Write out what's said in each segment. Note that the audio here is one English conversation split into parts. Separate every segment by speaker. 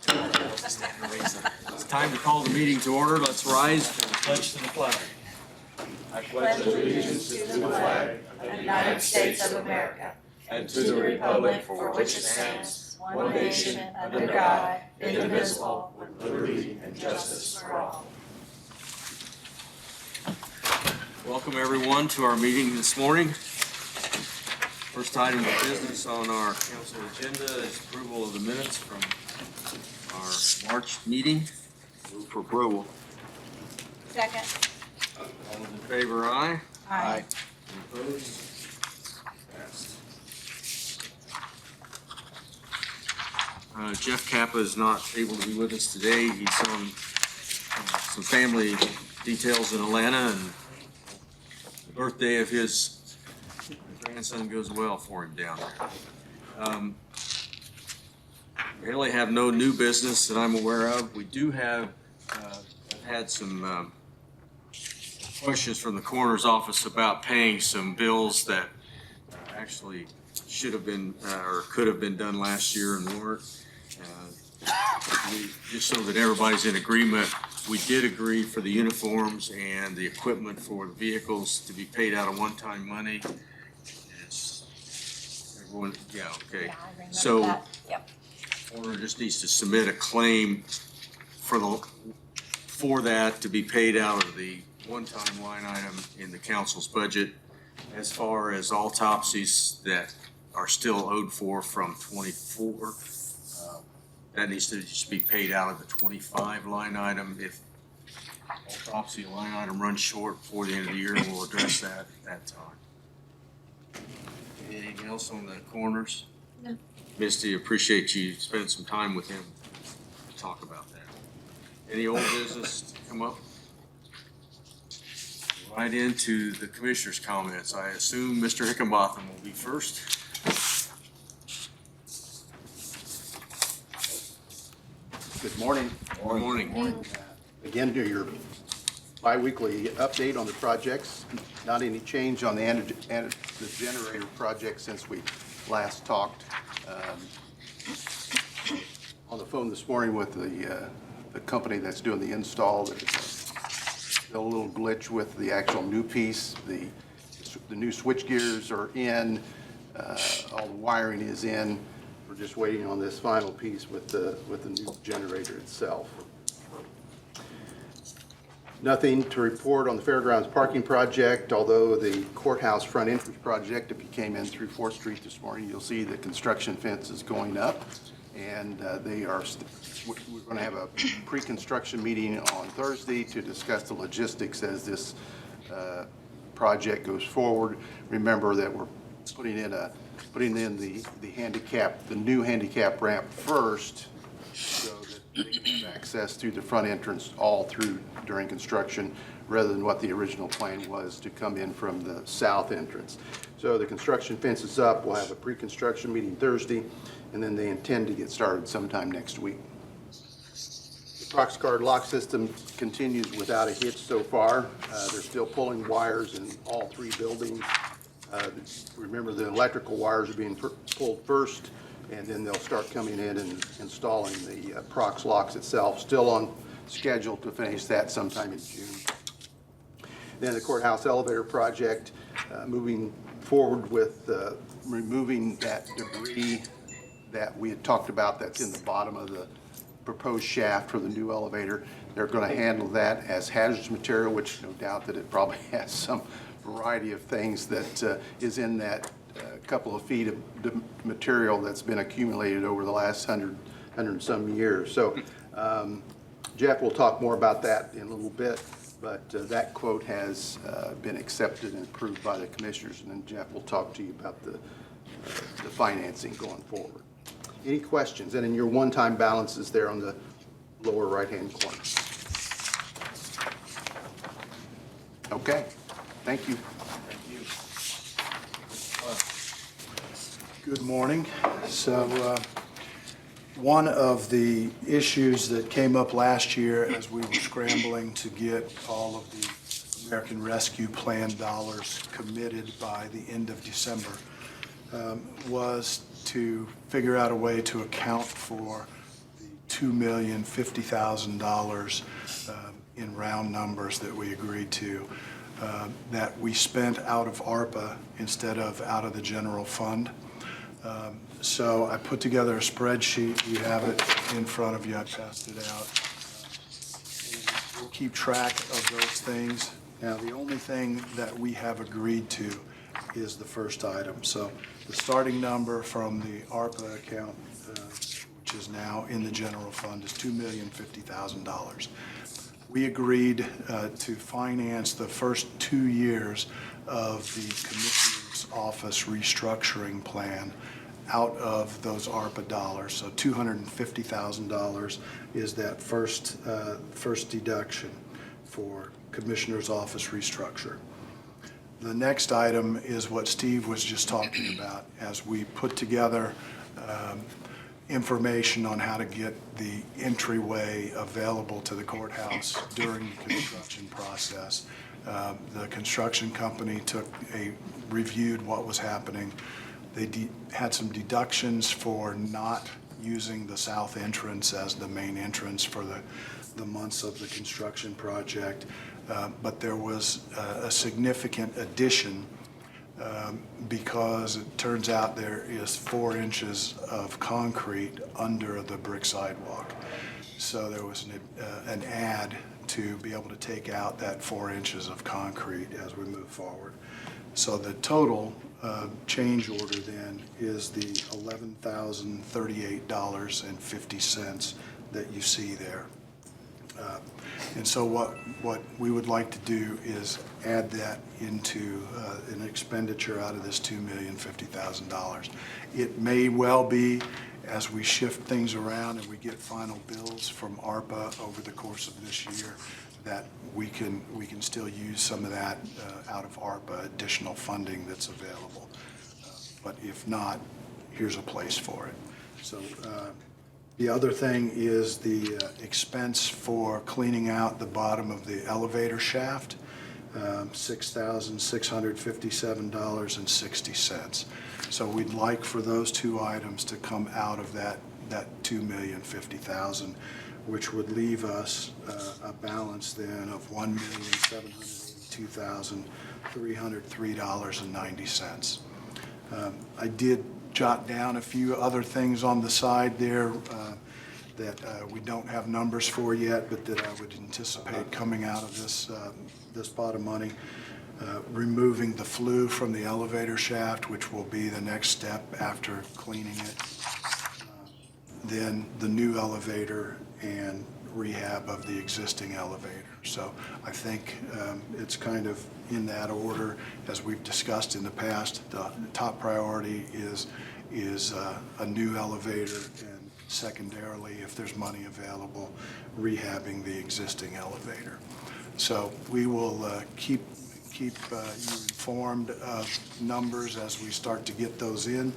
Speaker 1: It's time to call the meeting to order. Let's rise for the pledge to the flag.
Speaker 2: I pledge allegiance to the flag of the United States of America and to the republic for which it stands, one nation, under God, indivisible, with liberty and justice for all.
Speaker 1: Welcome everyone to our meeting this morning. First item of business on our council agenda is approval of the minutes from our March meeting. Move for approval.
Speaker 2: Second.
Speaker 1: All those in favor, aye.
Speaker 2: Aye.
Speaker 1: Any opposed? Passed. Jeff Kappa is not able to be with us today. He's on some family details in Atlanta, and the birthday of his grandson goes well for him down there. We really have no new business that I'm aware of. We do have had some questions from the coroner's office about paying some bills that actually should have been or could have been done last year and weren't. Just so that everybody's in agreement, we did agree for the uniforms and the equipment for the vehicles to be paid out of one-time money. Everyone, yeah, okay.
Speaker 2: Yeah, I remember
Speaker 1: so
Speaker 2: that. Yep.
Speaker 1: Owner just needs to submit a claim for that to be paid out of the one-time line item in the council's budget. As far as autopsies that are still owed for from 24, that needs to just be paid out of the 25 line item. If autopsy line item runs short before the end of the year, we'll address that at that time. Anything else on the corners?
Speaker 2: No.
Speaker 1: Misty, appreciate you spending some time with him to talk about that. Any old business to come up? Right into the commissioner's comments. I assume Mr. Hickenbotham will be first.
Speaker 3: Good morning.
Speaker 1: Good morning.
Speaker 3: Again, to your bi-weekly update on the projects. Not any change on the generator project since we last talked. On the phone this morning with the company that's doing the install. There's still a little glitch with the actual new piece. The new switch gears are in. All the wiring is in. We're just waiting on this final piece with the new generator itself. Nothing to report on the Fairgrounds parking project, although the courthouse front entrance project, if you came in through 4th Street this morning, you'll see the construction fence is going up, and we're going to have a pre-construction meeting on Thursday to discuss the logistics as this project goes forward. Remember that we're putting in the new handicap ramp first, so that they can have access through the front entrance all through during construction, rather than what the original plan was to come in from the south entrance. So the construction fence is up. We'll have a pre-construction meeting Thursday, and then they intend to get started sometime next week. The Proxguard lock system continues without a hitch so far. They're still pulling wires in all 3 buildings. Remember, the electrical wires are being pulled first, and then they'll start coming in and installing the Prox locks itself. Still on schedule to finish that sometime in June. Then the courthouse elevator project, moving forward with removing that debris that we had talked about that's in the bottom of the proposed shaft for the new elevator. They're going to handle that as hazardous material, which no doubt that it probably has some variety of things that is in that couple of feet of material that's been accumulated over the last 100 and some years. So Jeff will talk more about that in a little bit, but that quote has been accepted and approved by the commissioners, and then Jeff will talk to you about the financing going forward. Any questions? And in your one-time balances there on the lower right-hand corner. Okay, thank you.
Speaker 1: Thank you.
Speaker 4: Good morning. So one of the issues that came up last year as we were scrambling to get all of the American Rescue Plan dollars committed by the end of December was to figure out a way to account for the $2,050,000 in round numbers that we agreed to, that we spent out of ARPA instead of out of the general fund. So I put together a spreadsheet. You have it in front of you. I passed it out. We'll keep track of those things. Now, the only thing that we have agreed to is the first item. So the starting number from the ARPA account, which is now in the general fund, is $2,050,000. We agreed to finance the first 2 years of the Commissioner's Office restructuring plan out of those ARPA dollars. So $250,000 is that first deduction for Commissioner's Office restructure. The next item is what Steve was just talking about, as we put together information on how to get the entryway available to the courthouse during the construction process. The construction company reviewed what was happening. They had some deductions for not using the south entrance as the main entrance for the months of the construction project, but there was a significant addition because it turns out there is 4 inches of concrete under the brick sidewalk. So there was an add to be able to take out that 4 inches of concrete as we move forward. So the total change order then is the $11,038.50 that you see there. And so what we would like to do is add that into an expenditure out of this $2,050,000. It may well be, as we shift things around and we get final bills from ARPA over the course of this year, that we can still use some of that out of ARPA additional funding that's available. But if not, here's a place for it. So the other thing is the expense for cleaning out the bottom of the elevator shaft, $6,657.60. So we'd like for those two items to come out of that $2,050,000, which would leave us a balance then of $1,782,303.90. I did jot down a few other things on the side there that we don't have numbers for yet, but that I would anticipate coming out of this pot of money. Removing the flue from the elevator shaft, which will be the next step after cleaning it. Then the new elevator and rehab of the existing elevator. So I think it's kind of in that order. As we've discussed in the past, the top priority is a new elevator, and secondarily, if there's money available, rehabbing the existing elevator. So we will keep you informed of numbers as we start to get those in,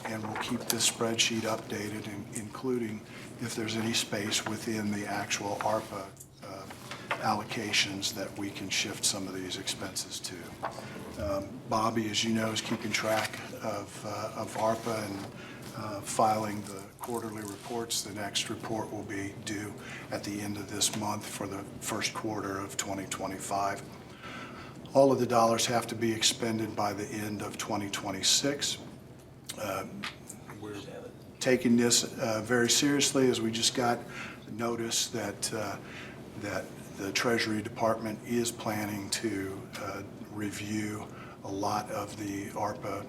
Speaker 4: and we'll keep this spreadsheet updated, including if there's any space within the actual ARPA allocations that we can shift some of these expenses to. Bobby, as you know, is keeping track of ARPA and filing the quarterly reports. The next report will be due at the end of this month for the first quarter of 2025. All of the dollars have to be expended by the end of 2026. We're taking this very seriously, as we just got notice that the Treasury Department is planning to review a lot of the ARPA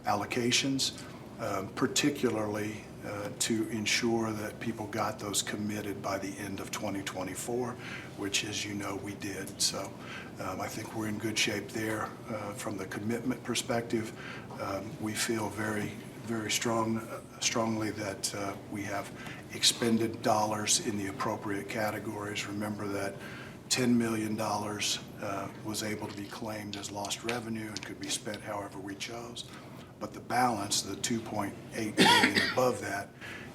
Speaker 4: allocations, particularly to ensure that people got those committed by the end of 2024, which, as you know, we did. So I think we're in good shape there. From the commitment perspective, we feel very strongly that we have expended dollars in the appropriate categories. Remember that $10 million was able to be claimed as lost revenue and could be spent however we chose. But the balance, the $2.8 million above that,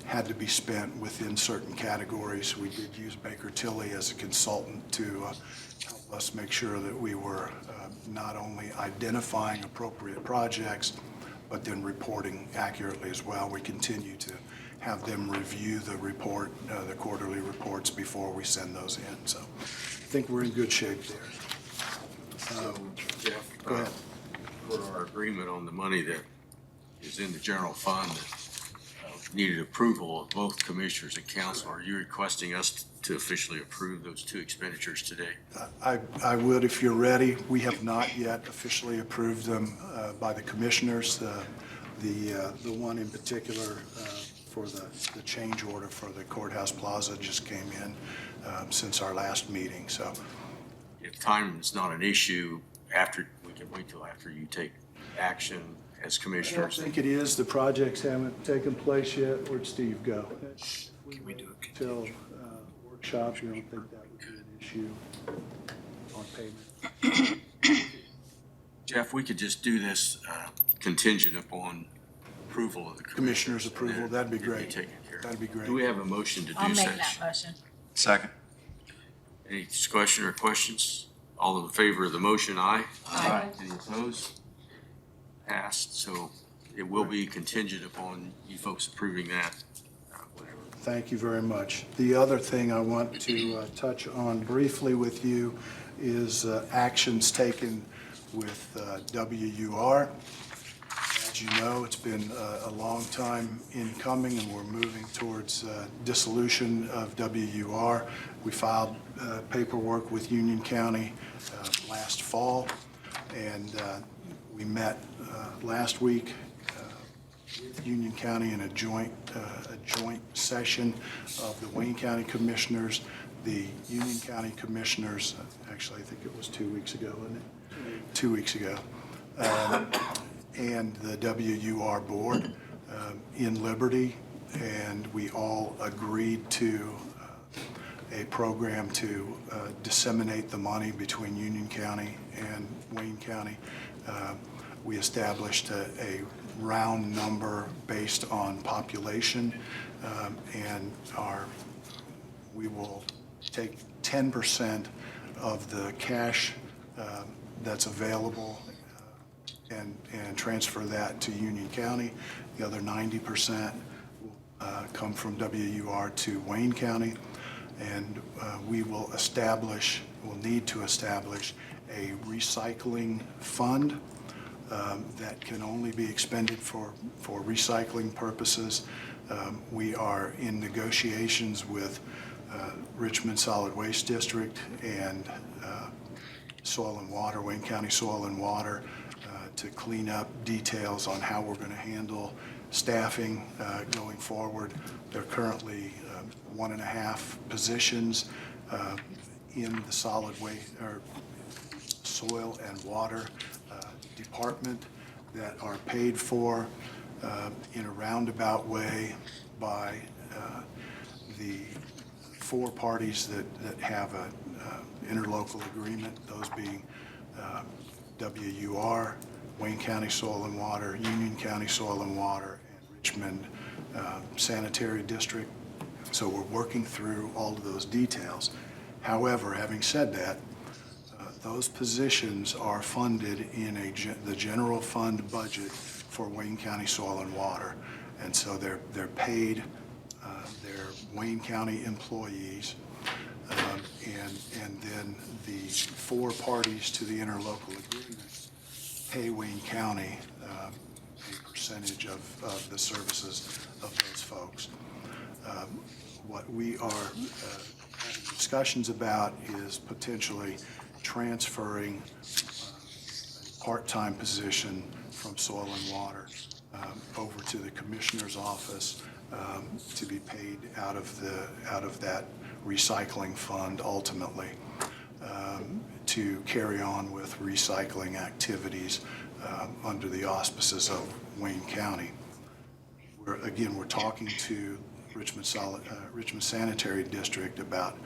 Speaker 4: had to be spent within certain categories. We did use Baker Tilly as a consultant to help us make sure that we were not only identifying appropriate projects, but then reporting accurately as well. We continue to have them review the report, the quarterly reports before we send those in. So I think we're in good shape there.
Speaker 1: So, Jeff,
Speaker 4: Go ahead.
Speaker 1: for our agreement on the money that is in the general fund that needed approval of both commissioners and council, are you requesting us to officially approve those two expenditures today?
Speaker 4: I would if you're ready. We have not yet officially approved them by the commissioners. The one in particular for the change order for the courthouse plaza just came in since our last meeting. So
Speaker 1: If time is not an issue, we can wait till after you take action as
Speaker 4: I don't
Speaker 1: commissioners.
Speaker 4: think it is. The projects haven't taken place yet. Where'd Steve go?
Speaker 5: Can we do it?
Speaker 4: Till workshops, you don't think that would be an issue on payment?
Speaker 1: Jeff, we could just do this contingent upon approval of the
Speaker 4: Commissioner's approval, that'd be
Speaker 1: It'd
Speaker 4: great.
Speaker 1: taken care of.
Speaker 4: That'd be great.
Speaker 1: Do we have a motion to
Speaker 2: I'll
Speaker 1: do
Speaker 2: make
Speaker 1: such?
Speaker 2: that motion.
Speaker 5: Second.
Speaker 1: Any discussion or questions? All in favor of the motion, aye?
Speaker 2: Aye.
Speaker 1: Any opposed? Passed, so it will be contingent upon you folks approving that, whatever.
Speaker 4: Thank you very much. The other thing I want to touch on briefly with you is actions taken with WUR. As you know, it's been a long time in coming, and we're moving towards dissolution of WUR. We filed paperwork with Union County last fall, and we met last week with Union County in a joint session of the Wayne County Commissioners, the Union County Commissioners, actually I think it was 2 weeks ago, wasn't it? 2 weeks ago. And the WUR board in Liberty, and we all agreed to a program to disseminate the money between Union County and Wayne County. We established a round number based on population, and we will take 10% of the cash that's available and transfer that to Union County. The other 90% will come from WUR to Wayne County, and we'll need to establish a recycling fund that can only be expended for recycling purposes. We are in negotiations with Richmond Solid Waste District and Soil and Water, Wayne County Soil and Water, to clean up details on how we're going to handle staffing going forward. There are currently 1.5 positions in the solid waste or soil and water department that are paid for in a roundabout way by the 4 parties that have an interlocal agreement, those being WUR, Wayne County Soil and Water, Union County Soil and Water, and Richmond Sanitary District. So we're working through all of those details. However, having said that, those positions are funded in the general fund budget for Wayne County Soil and Water. And so they're paid, they're Wayne County employees, and then the 4 parties to the interlocal agreement pay Wayne County a percentage of the services of those folks. What we are having discussions about is potentially transferring a part-time position from Soil and Water over to the Commissioner's office to be paid out of that recycling fund ultimately, to carry on with recycling activities under the auspices of Wayne County. We're talking to Richmond Sanitary District about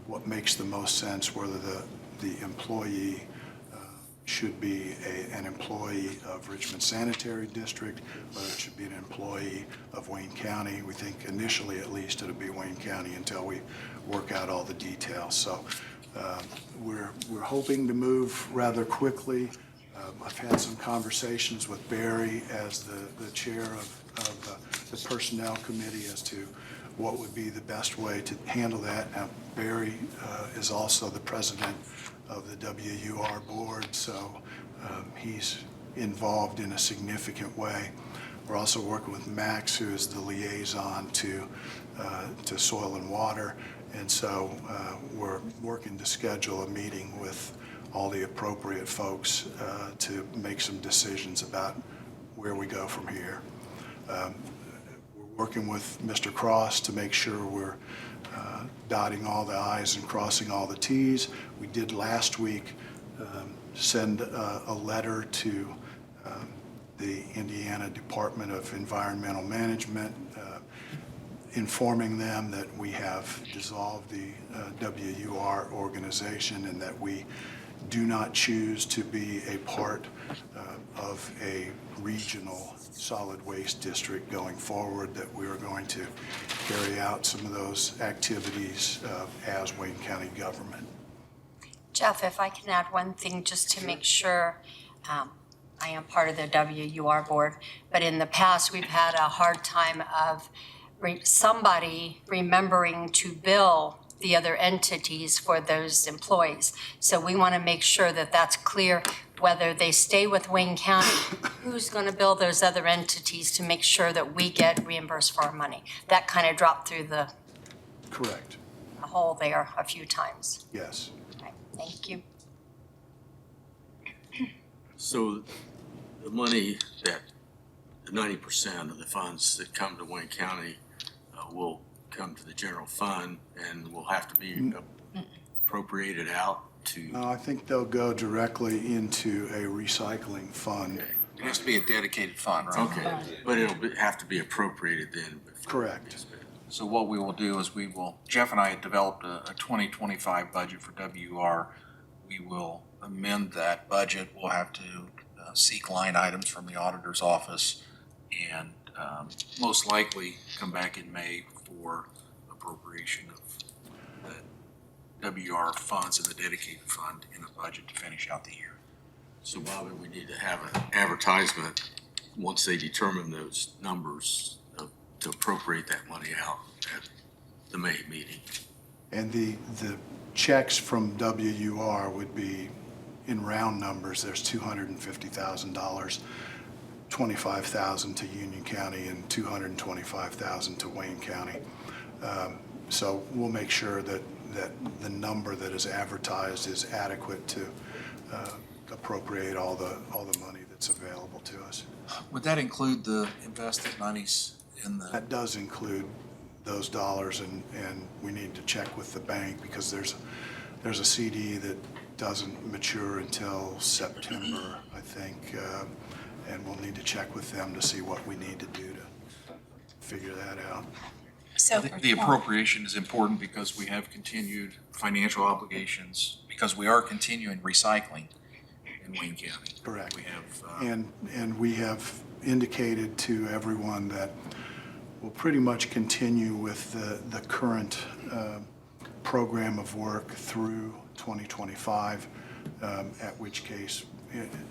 Speaker 4: what makes the most sense, whether the employee should be an employee of Richmond Sanitary District, whether it should be an employee of Wayne County. We think initially, at least, it'll be Wayne County until we work out all the details. So we're hoping to move rather quickly. I've had some conversations with Barry as the chair of the Personnel Committee as to what would be the best way to handle that. Now, Barry is also the president of the WUR board, so he's involved in a significant way. We're also working with Max, who is the liaison to Soil and Water, and so we're working to schedule a meeting with all the appropriate folks to make some decisions about where we go from here. We're working with Mr. Cross to make sure we're dotting all the I's and crossing all the T's. We did last week send a letter to the Indiana Department of Environmental Management informing them that we have dissolved the WUR organization and that we do not choose to be a part of a regional solid waste district going forward, that we are going to carry out some of those activities as Wayne County government.
Speaker 2: Jeff, if I can add one thing just to make sure, I am part of the WUR board, but in the past, we've had a hard time of somebody remembering to bill the other entities for those employees. So we want to make sure that that's clear, whether they stay with Wayne County, who's going to bill those other entities to make sure that we get reimbursed for our money. That kind of dropped through the
Speaker 4: Correct.
Speaker 2: hole there a few times.
Speaker 4: Yes.
Speaker 2: Right, thank you.
Speaker 1: So the money that, the 90% of the funds that come to Wayne County will come to the general fund and will have to be appropriated out to.
Speaker 4: No, I think they'll go directly into a recycling fund.
Speaker 5: It has to be a dedicated fund, right?
Speaker 1: Okay, but have to be appropriated then.
Speaker 4: Correct.
Speaker 5: So what we will do is Jeff and I had developed a 2025 budget for WR. We will amend that budget. We'll have to seek line items from the auditor's office and most likely come back in May for appropriation of the WR funds and the dedicated fund in the budget to finish out the year.
Speaker 1: So Bobby, we need to have an advertisement once they determine those numbers to appropriate that money out at the May meeting.
Speaker 4: And the checks from WUR would be, in round numbers, there's $250,000, $25,000 to Union County and $225,000 to Wayne County. So we'll make sure that the number that is advertised is adequate to appropriate all the money that's available to us.
Speaker 5: Would that include the invested monies in the?
Speaker 4: That does include those dollars, and we need to check with the bank because there's a CD that doesn't mature until September, I think, and we'll need to check with them to see what we need to do to figure that out.
Speaker 2: So
Speaker 5: The appropriation is important because we have continued financial obligations, because we are continuing recycling in Wayne County.
Speaker 4: Correct.
Speaker 5: We have,
Speaker 4: And we have indicated to everyone that we'll pretty much continue with the current program of work through 2025, at which case,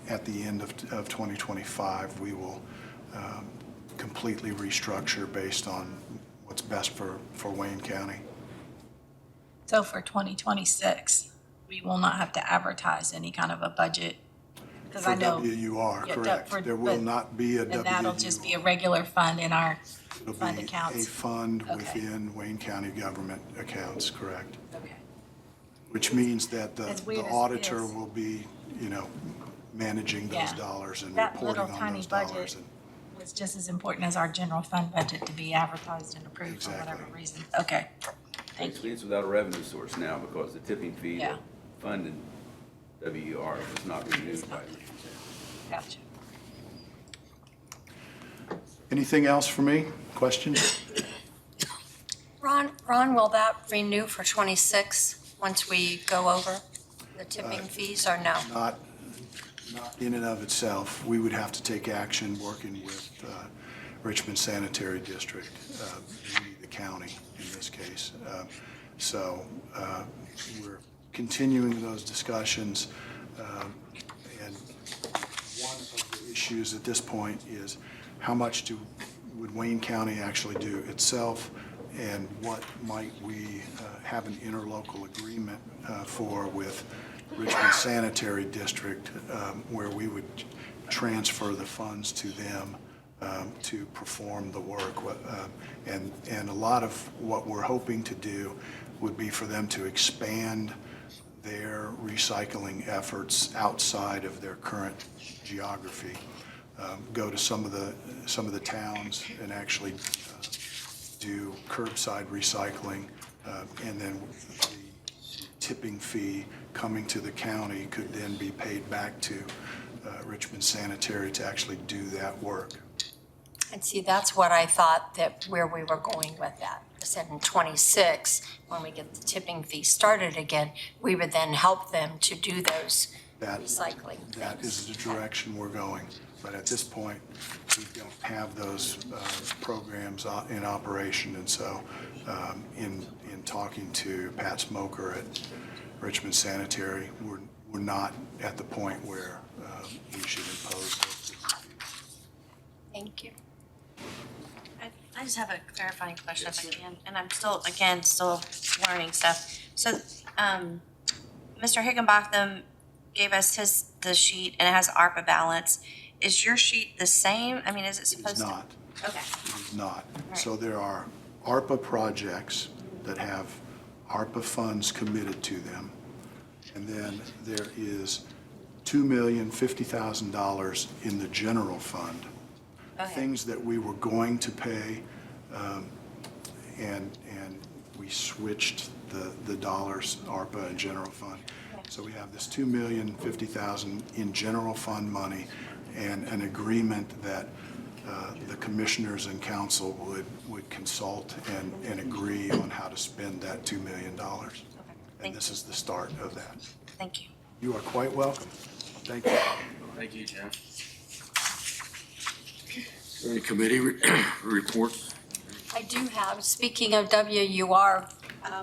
Speaker 4: at the end of 2025, we will completely restructure based on what's best for Wayne County.
Speaker 6: So for 2026, we will not have to advertise any kind of a budget? Because I know.
Speaker 4: For WUR,
Speaker 6: Yeah,
Speaker 4: correct. There will not be a WUR.
Speaker 6: And that'll just be a regular fund in our
Speaker 4: It'll
Speaker 6: fund
Speaker 4: be
Speaker 6: accounts?
Speaker 4: a fund
Speaker 6: Okay.
Speaker 4: within Wayne County government accounts, correct?
Speaker 6: Okay.
Speaker 4: Which means that
Speaker 6: As
Speaker 4: the
Speaker 6: weird as it
Speaker 4: auditor
Speaker 6: is.
Speaker 4: will be, managing those
Speaker 6: Yeah.
Speaker 4: dollars and
Speaker 6: That
Speaker 4: reporting
Speaker 6: little
Speaker 4: on
Speaker 6: tiny
Speaker 4: those dollars.
Speaker 6: budget
Speaker 4: and-
Speaker 6: was just as important as our general fund budget to be advertised and approved for whatever
Speaker 4: Exactly.
Speaker 6: reason. Okay, thank
Speaker 7: Basically,
Speaker 6: you.
Speaker 7: it's without a revenue source now because the tipping fee
Speaker 6: Yeah.
Speaker 7: that funded WUR was not renewed by the
Speaker 6: Gotcha.
Speaker 4: Anything else for me? Questions?
Speaker 2: Ron, will that renew for 26 once we go over the tipping fees or no?
Speaker 4: Not in and of itself. We would have to take action working with Richmond Sanitary District, the county in this case. So we're continuing those discussions, and of the issues at this point is how much would Wayne County actually do itself, and what might we have an interlocal agreement for with Richmond Sanitary District, where we would transfer the funds to them to perform the work. And a lot of what we're hoping to do would be for them to expand their recycling efforts outside of their current geography. Go to some of the towns and actually do curbside recycling, and then the tipping fee coming to the county could then be paid back to Richmond Sanitary to actually do that work.
Speaker 2: And see, that's what I thought that where we were going with that. I said in 26, when we get the tipping fee started again, we would then help them to do those recycling.
Speaker 4: That is the direction we're going. But at this point, we don't have those programs in operation. And so in talking to Pat Smoker at Richmond Sanitary, we're not at the point where we should impose those.
Speaker 2: Thank you.
Speaker 8: I just have a clarifying question if I can, and I'm still learning stuff. So, Mr. Higginbotham gave us the sheet and it has ARPA balance. Is your sheet the same? I mean, is it supposed to?
Speaker 4: It's not.
Speaker 8: Okay.
Speaker 4: It is not.
Speaker 8: Right.
Speaker 4: So there are ARPA projects that have ARPA funds committed to them. And then there is $2,050,000 in the general fund.
Speaker 8: Okay.
Speaker 4: Things that we were going to pay, and we switched the dollars, ARPA and general fund. So we have this $2,050,000 in general fund money, and an agreement that the commissioners and council would consult and agree on how to spend that $2 million. And
Speaker 8: Thank
Speaker 4: this
Speaker 8: you.
Speaker 4: is the start of that.
Speaker 8: Thank you.
Speaker 4: You are quite welcome. Thank you.
Speaker 1: Thank you, Jeff. Any committee reports?
Speaker 2: I do have, speaking of WUR,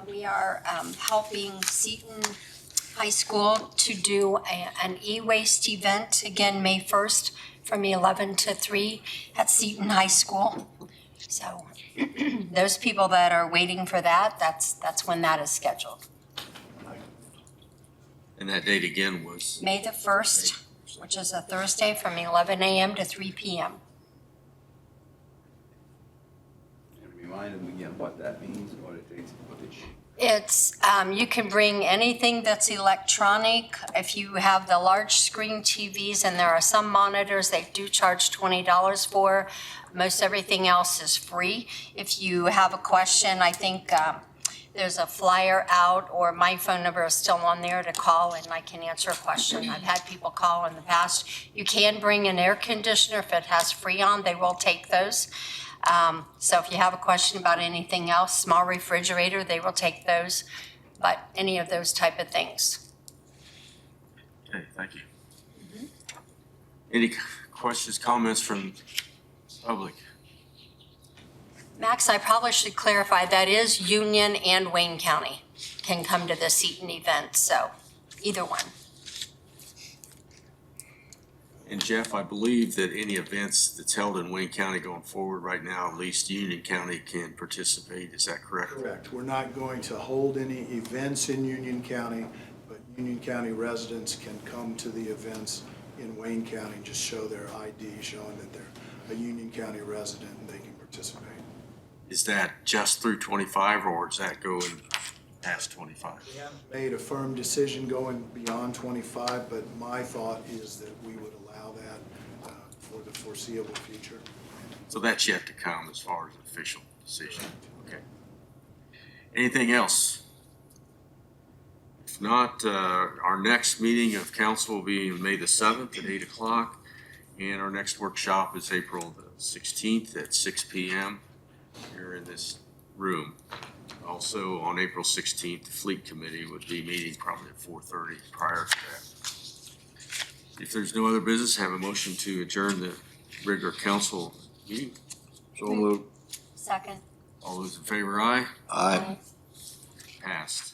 Speaker 2: we are helping Seton High School to do an e-waste event, again, May 1st, from 11 to 3 at Seton High School. So those people that are waiting for that, that's when that is scheduled.
Speaker 1: And that date again was?
Speaker 2: May the 1st, which is a Thursday, from 11 a.m. to 3 p.m.
Speaker 7: And remind them again what that means, what it takes, what it should.
Speaker 2: It's, you can bring anything that's electronic. If you have the large screen TVs, and there are some monitors they do charge $20 for, most everything else is free. If you have a question, I think there's a flyer out, or my phone number is still on there to call, and I can answer a question. I've had people call in the past. You can bring an air conditioner if it has Freon, they will take those. So if you have a question about anything else, small refrigerator, they will take those, but any of those type of things.
Speaker 1: Okay, thank you. Any questions, comments from public?
Speaker 2: Max, I probably should clarify, that is Union and Wayne County can come to the Seton event, so either one.
Speaker 1: And Jeff, I believe that any events that's held in Wayne County going forward right now, at least Union County can participate. Is that correct?
Speaker 4: Correct. We're not going to hold any events in Union County, but Union County residents can come to the events in Wayne County, just show their ID showing that they're a Union County resident and they can participate.
Speaker 1: Is that just through 25, or does that go in past 25?
Speaker 4: We haven't made a firm decision going beyond 25, but my thought is that we would allow that for the foreseeable future.
Speaker 1: So that's yet to come as far as an official decision. Okay. Anything else? If not, our next meeting of council will be May the 7th at 8 o'clock. And our next workshop is April the 16th at 6 p.m. here in this room. Also, on April 16th, the Fleet Committee would be meeting probably at 4:30 prior to that. If there's no other business, have a motion to adjourn the regular council meeting. So moved.
Speaker 2: Second.
Speaker 1: All those in favor, aye?
Speaker 2: Aye.
Speaker 1: Passed.